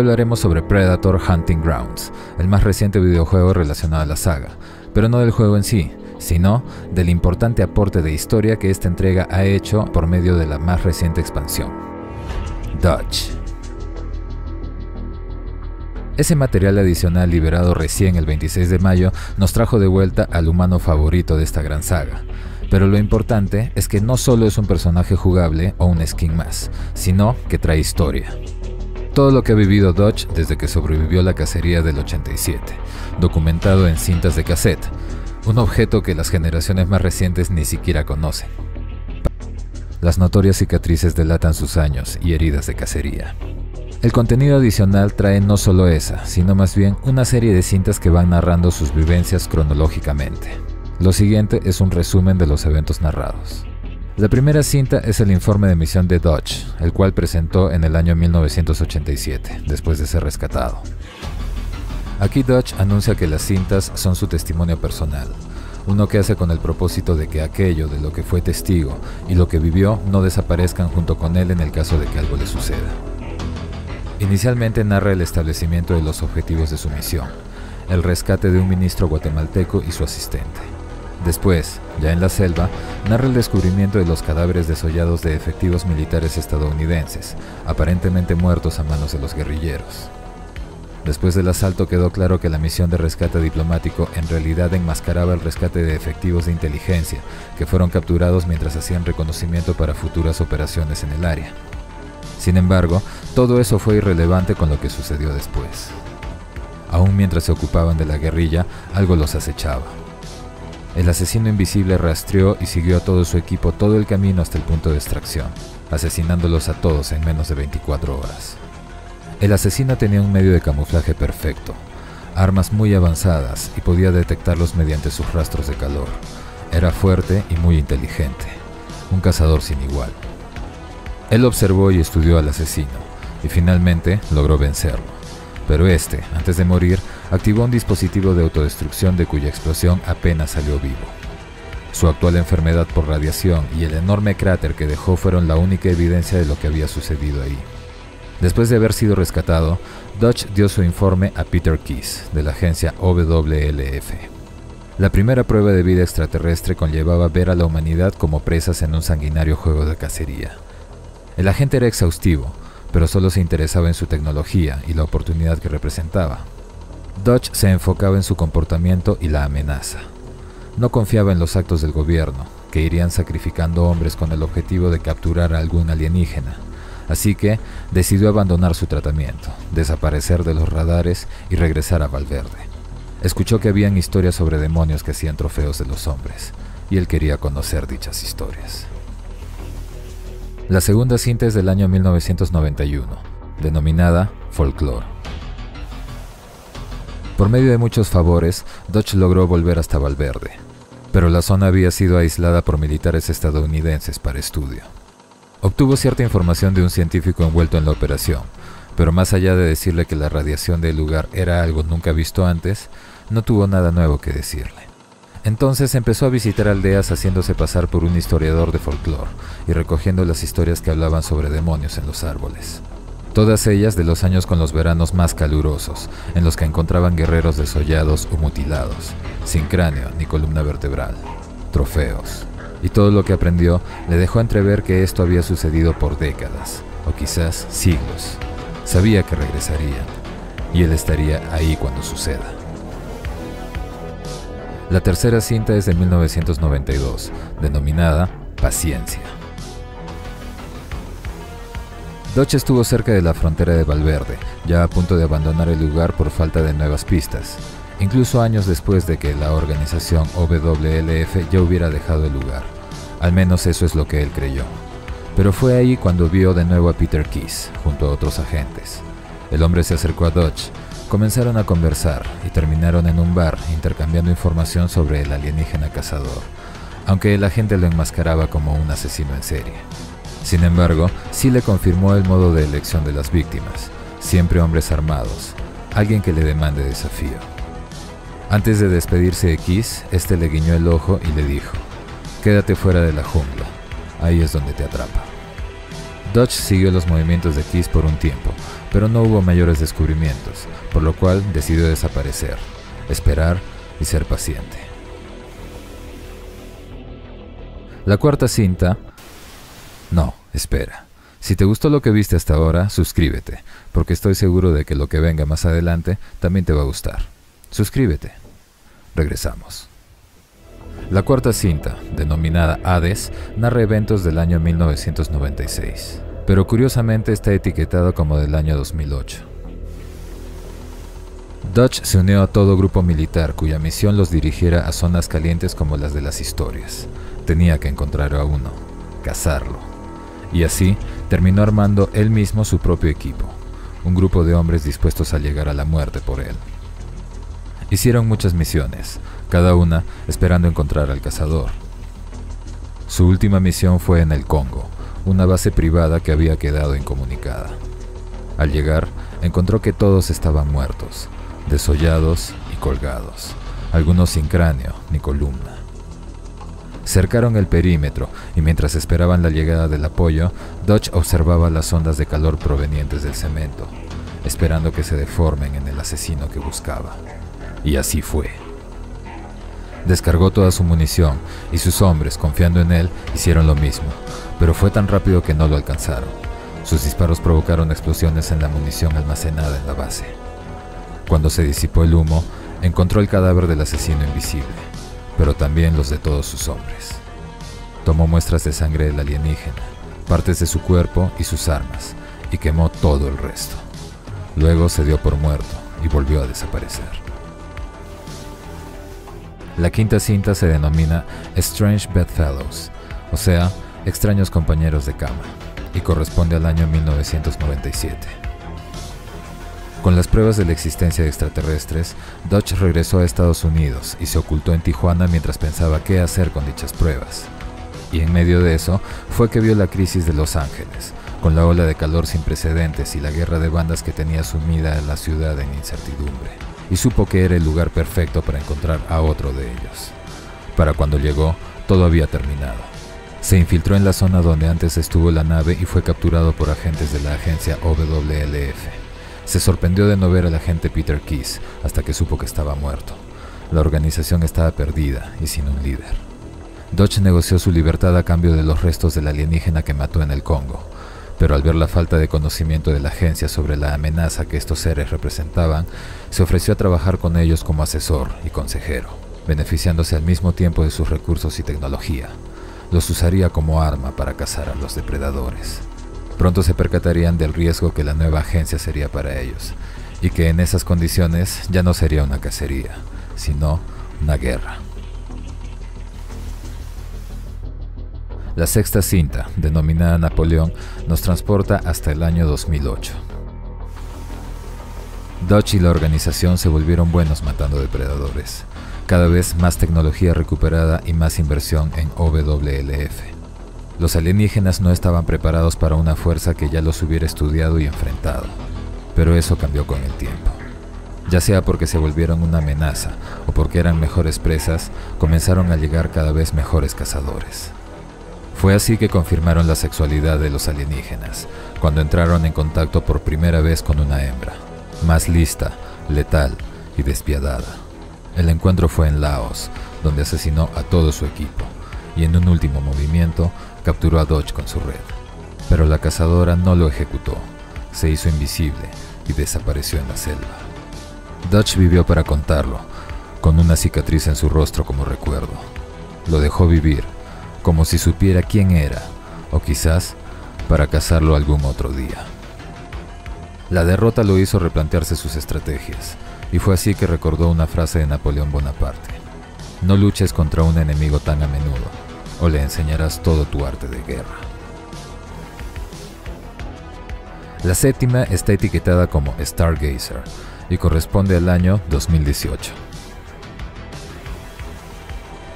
Hablaremos sobre Predator Hunting Grounds, el más reciente videojuego relacionado a la saga, pero no del juego en sí, sino del importante aporte de historia que esta entrega ha hecho por medio de la más reciente expansión, Dutch. Ese material adicional liberado recién el 26 de mayo nos trajo de vuelta al humano favorito de esta gran saga. Pero lo importante es que no solo es un personaje jugable o un skin más, sino que trae historia. Todo lo que ha vivido Dutch desde que sobrevivió la cacería del 87, documentado en cintas de cassette, un objeto que las generaciones más recientes ni siquiera conocen. Las notorias cicatrices delatan sus años y heridas de cacería. El contenido adicional trae no solo esa, sino más bien una serie de cintas que van narrando sus vivencias cronológicamente. Lo siguiente es un resumen de los eventos narrados. La primera cinta es el informe de misión de Dutch, el cual presentó en el año 1987, después de ser rescatado. Aquí Dutch anuncia que las cintas son su testimonio personal, uno que hace con el propósito de que aquello de lo que fue testigo y lo que vivió no desaparezcan junto con él en el caso de que algo le suceda. Inicialmente narra el establecimiento de los objetivos de su misión, el rescate de un ministro guatemalteco y su asistente. Después, ya en la selva, narra el descubrimiento de los cadáveres desollados de efectivos militares estadounidenses, aparentemente muertos a manos de los guerrilleros. Después del asalto quedó claro que la misión de rescate diplomático en realidad enmascaraba el rescate de efectivos de inteligencia que fueron capturados mientras hacían reconocimiento para futuras operaciones en el área. Sin embargo, todo eso fue irrelevante con lo que sucedió después. Aún mientras se ocupaban de la guerrilla, algo los acechaba. El asesino invisible rastreó y siguió a todo su equipo todo el camino hasta el punto de extracción, asesinándolos a todos en menos de 24 horas. El asesino tenía un medio de camuflaje perfecto, armas muy avanzadas y podía detectarlos mediante sus rastros de calor. Era fuerte y muy inteligente, un cazador sin igual. Él observó y estudió al asesino, y finalmente logró vencerlo. Pero este, antes de morir, activó un dispositivo de autodestrucción de cuya explosión apenas salió vivo. Su actual enfermedad por radiación y el enorme cráter que dejó fueron la única evidencia de lo que había sucedido ahí. Después de haber sido rescatado, Dutch dio su informe a Peter Keyes, de la agencia OWLF. La primera prueba de vida extraterrestre conllevaba ver a la humanidad como presas en un sanguinario juego de cacería. El agente era exhaustivo, pero solo se interesaba en su tecnología y la oportunidad que representaba. Dutch se enfocaba en su comportamiento y la amenaza. No confiaba en los actos del gobierno, que irían sacrificando hombres con el objetivo de capturar a algún alienígena. Así que decidió abandonar su tratamiento, desaparecer de los radares y regresar a Valverde. Escuchó que habían historias sobre demonios que hacían trofeos de los hombres, y él quería conocer dichas historias. La segunda cinta es del año 1991, denominada Folklore. Por medio de muchos favores, Dutch logró volver hasta Valverde, pero la zona había sido aislada por militares estadounidenses para estudio. Obtuvo cierta información de un científico envuelto en la operación, pero más allá de decirle que la radiación del lugar era algo nunca visto antes, no tuvo nada nuevo que decirle. Entonces empezó a visitar aldeas haciéndose pasar por un historiador de folclore y recogiendo las historias que hablaban sobre demonios en los árboles. Todas ellas de los años con los veranos más calurosos, en los que encontraban guerreros desollados o mutilados, sin cráneo ni columna vertebral, trofeos. Y todo lo que aprendió le dejó entrever que esto había sucedido por décadas, o quizás siglos. Sabía que regresarían, y él estaría ahí cuando suceda. La tercera cinta es de 1992, denominada Paciencia. Dutch estuvo cerca de la frontera de Valverde, ya a punto de abandonar el lugar por falta de nuevas pistas, incluso años después de que la organización OWLF ya hubiera dejado el lugar. Al menos eso es lo que él creyó. Pero fue ahí cuando vio de nuevo a Peter Keyes, junto a otros agentes. El hombre se acercó a Dutch, comenzaron a conversar y terminaron en un bar intercambiando información sobre el alienígena cazador, aunque el agente lo enmascaraba como un asesino en serie. Sin embargo, sí le confirmó el modo de elección de las víctimas, siempre hombres armados, alguien que le demande desafío. Antes de despedirse de Keyes, este le guiñó el ojo y le dijo: «Quédate fuera de la jungla, ahí es donde te atrapa». Dutch siguió los movimientos de Keyes por un tiempo, pero no hubo mayores descubrimientos, por lo cual decidió desaparecer, esperar y ser paciente. La cuarta cinta... No, espera. Si te gustó lo que viste hasta ahora, suscríbete, porque estoy seguro de que lo que venga más adelante también te va a gustar. Suscríbete. Regresamos. La cuarta cinta, denominada Hades, narra eventos del año 1996, pero curiosamente está etiquetado como del año 2008. Dutch se unió a todo grupo militar cuya misión los dirigiera a zonas calientes como las de las historias. Tenía que encontrar a uno, cazarlo. Y así terminó armando él mismo su propio equipo, un grupo de hombres dispuestos a llegar a la muerte por él. Hicieron muchas misiones, cada una esperando encontrar al cazador. Su última misión fue en el Congo, una base privada que había quedado incomunicada. Al llegar, encontró que todos estaban muertos, desollados y colgados, algunos sin cráneo ni columna. Cercaron el perímetro y mientras esperaban la llegada del apoyo, Dutch observaba las ondas de calor provenientes del cemento, esperando que se deformen en el asesino que buscaba. Y así fue. Descargó toda su munición y sus hombres, confiando en él, hicieron lo mismo, pero fue tan rápido que no lo alcanzaron. Sus disparos provocaron explosiones en la munición almacenada en la base. Cuando se disipó el humo, encontró el cadáver del asesino invisible, pero también los de todos sus hombres. Tomó muestras de sangre del alienígena, partes de su cuerpo y sus armas, y quemó todo el resto. Luego se dio por muerto y volvió a desaparecer. La quinta cinta se denomina Strange Bedfellows, o sea, extraños compañeros de cama, y corresponde al año 1997. Con las pruebas de la existencia de extraterrestres, Dutch regresó a Estados Unidos y se ocultó en Tijuana mientras pensaba qué hacer con dichas pruebas. Y en medio de eso fue que vio la crisis de Los Ángeles, con la ola de calor sin precedentes y la guerra de bandas que tenía sumida a la ciudad en incertidumbre, y supo que era el lugar perfecto para encontrar a otro de ellos. Para cuando llegó, todo había terminado. Se infiltró en la zona donde antes estuvo la nave y fue capturado por agentes de la agencia OWLF. Se sorprendió de no ver al agente Peter Keys hasta que supo que estaba muerto. La organización estaba perdida y sin un líder. Dutch negoció su libertad a cambio de los restos del alienígena que mató en el Congo, pero al ver la falta de conocimiento de la agencia sobre la amenaza que estos seres representaban, se ofreció a trabajar con ellos como asesor y consejero, beneficiándose al mismo tiempo de sus recursos y tecnología. Los usaría como arma para cazar a los depredadores. Pronto se percatarían del riesgo que la nueva agencia sería para ellos, y que en esas condiciones ya no sería una cacería, sino una guerra. La sexta cinta, denominada Napoleón, nos transporta hasta el año 2008. Dutch y la organización se volvieron buenos matando depredadores, cada vez más tecnología recuperada y más inversión en OWLF. Los alienígenas no estaban preparados para una fuerza que ya los hubiera estudiado y enfrentado, pero eso cambió con el tiempo. Ya sea porque se volvieron una amenaza o porque eran mejores presas, comenzaron a llegar cada vez mejores cazadores. Fue así que confirmaron la sexualidad de los alienígenas, cuando entraron en contacto por primera vez con una hembra, más lista, letal y despiadada. El encuentro fue en Laos, donde asesinó a todo su equipo, y en un último movimiento capturó a Dutch con su red. Pero la cazadora no lo ejecutó, se hizo invisible y desapareció en la selva. Dutch vivió para contarlo, con una cicatriz en su rostro como recuerdo. Lo dejó vivir, como si supiera quién era, o quizás para cazarlo algún otro día. La derrota lo hizo replantearse sus estrategias, y fue así que recordó una frase de Napoleón Bonaparte: no luches contra un enemigo tan a menudo, o le enseñarás todo tu arte de guerra. La séptima está etiquetada como Stargazer y corresponde al año 2018.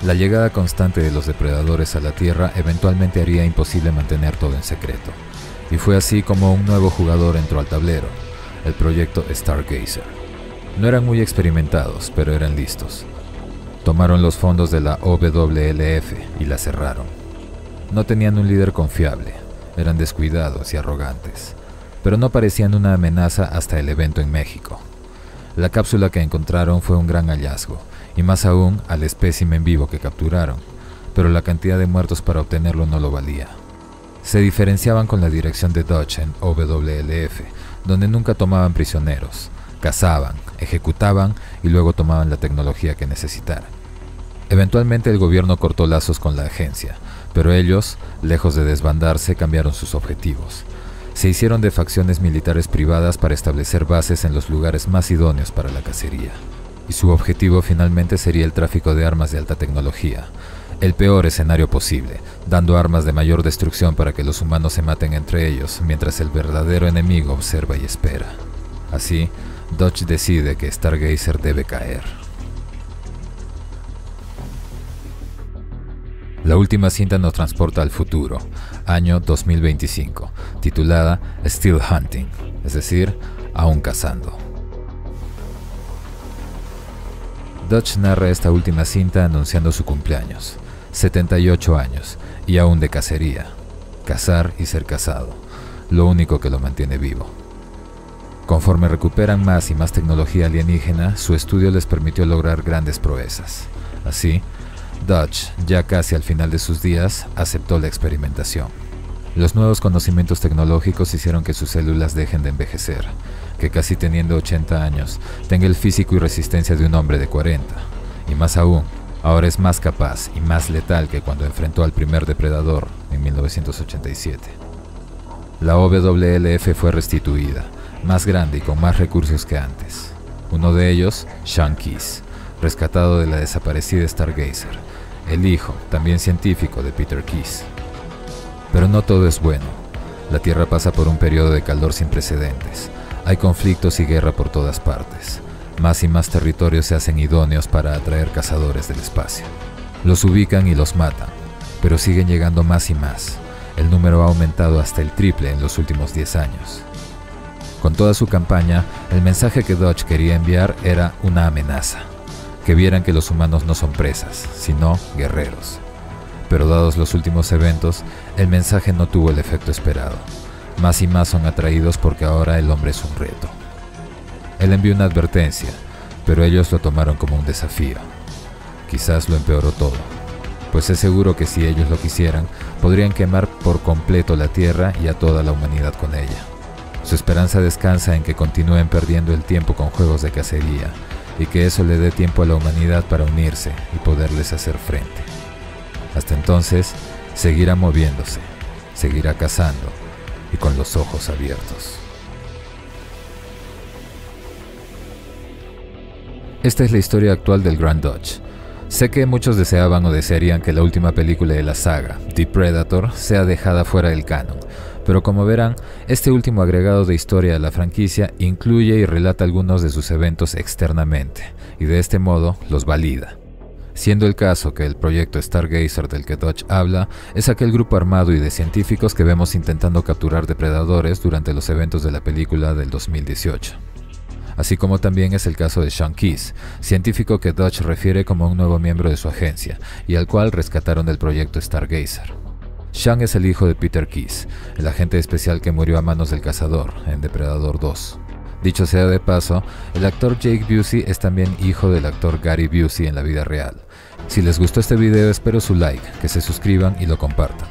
La llegada constante de los depredadores a la Tierra eventualmente haría imposible mantener todo en secreto, y fue así como un nuevo jugador entró al tablero, el proyecto Stargazer. No eran muy experimentados, pero eran listos. Tomaron los fondos de la OWLF y la cerraron. No tenían un líder confiable, eran descuidados y arrogantes. pero no parecían una amenaza hasta el evento en México. La cápsula que encontraron fue un gran hallazgo, y más aún al espécimen vivo que capturaron, pero la cantidad de muertos para obtenerlo no lo valía. Se diferenciaban con la dirección de Dutch en OWLF, donde nunca tomaban prisioneros, cazaban, ejecutaban y luego tomaban la tecnología que necesitaran. Eventualmente el gobierno cortó lazos con la agencia, pero ellos, lejos de desbandarse, cambiaron sus objetivos. Se hicieron de facciones militares privadas para establecer bases en los lugares más idóneos para la cacería. Y su objetivo finalmente sería el tráfico de armas de alta tecnología, el peor escenario posible, dando armas de mayor destrucción para que los humanos se maten entre ellos, mientras el verdadero enemigo observa y espera. Así, Dutch decide que Stargazer debe caer. La última cinta nos transporta al futuro, año 2025, titulada Still Hunting, es decir, aún cazando. Dutch narra esta última cinta anunciando su cumpleaños, 78 años, y aún de cacería, cazar y ser cazado, lo único que lo mantiene vivo. Conforme recuperan más y más tecnología alienígena, su estudio les permitió lograr grandes proezas. Así, Dutch, ya casi al final de sus días, aceptó la experimentación. Los nuevos conocimientos tecnológicos hicieron que sus células dejen de envejecer, que casi teniendo 80 años, tenga el físico y resistencia de un hombre de 40, y más aún, ahora es más capaz y más letal que cuando enfrentó al primer depredador en 1987. La OWLF fue restituida, más grande y con más recursos que antes. Uno de ellos, Sean Keyes, rescatado de la desaparecida Stargazer, el hijo, también científico, de Peter Keyes. Pero no todo es bueno. La Tierra pasa por un periodo de calor sin precedentes. Hay conflictos y guerra por todas partes. Más y más territorios se hacen idóneos para atraer cazadores del espacio. Los ubican y los matan, pero siguen llegando más y más. El número ha aumentado hasta el triple en los últimos 10 años. Con toda su campaña, el mensaje que Dutch quería enviar era una amenaza. Que vieran que los humanos no son presas, sino guerreros. Pero dados los últimos eventos, el mensaje no tuvo el efecto esperado. Más y más son atraídos porque ahora el hombre es un reto. Él envió una advertencia, pero ellos lo tomaron como un desafío. Quizás lo empeoró todo, pues es seguro que si ellos lo quisieran, podrían quemar por completo la Tierra y a toda la humanidad con ella. Su esperanza descansa en que continúen perdiendo el tiempo con juegos de cacería, y que eso le dé tiempo a la humanidad para unirse y poderles hacer frente. Hasta entonces, seguirá moviéndose, seguirá cazando y con los ojos abiertos. Esta es la historia actual del Grand Dutch. Sé que muchos deseaban o desearían que la última película de la saga, The Predator, sea dejada fuera del canon, pero como verán, este último agregado de historia a la franquicia incluye y relata algunos de sus eventos externamente, y de este modo los valida. Siendo el caso que el proyecto Stargazer del que Dutch habla es aquel grupo armado y de científicos que vemos intentando capturar depredadores durante los eventos de la película del 2018. Así como también es el caso de Sean Keyes, científico que Dutch refiere como un nuevo miembro de su agencia y al cual rescataron del proyecto Stargazer. Sean es el hijo de Peter Keyes, el agente especial que murió a manos del cazador en Depredador 2. Dicho sea de paso, el actor Jake Busey es también hijo del actor Gary Busey en la vida real. Si les gustó este video espero su like, que se suscriban y lo compartan.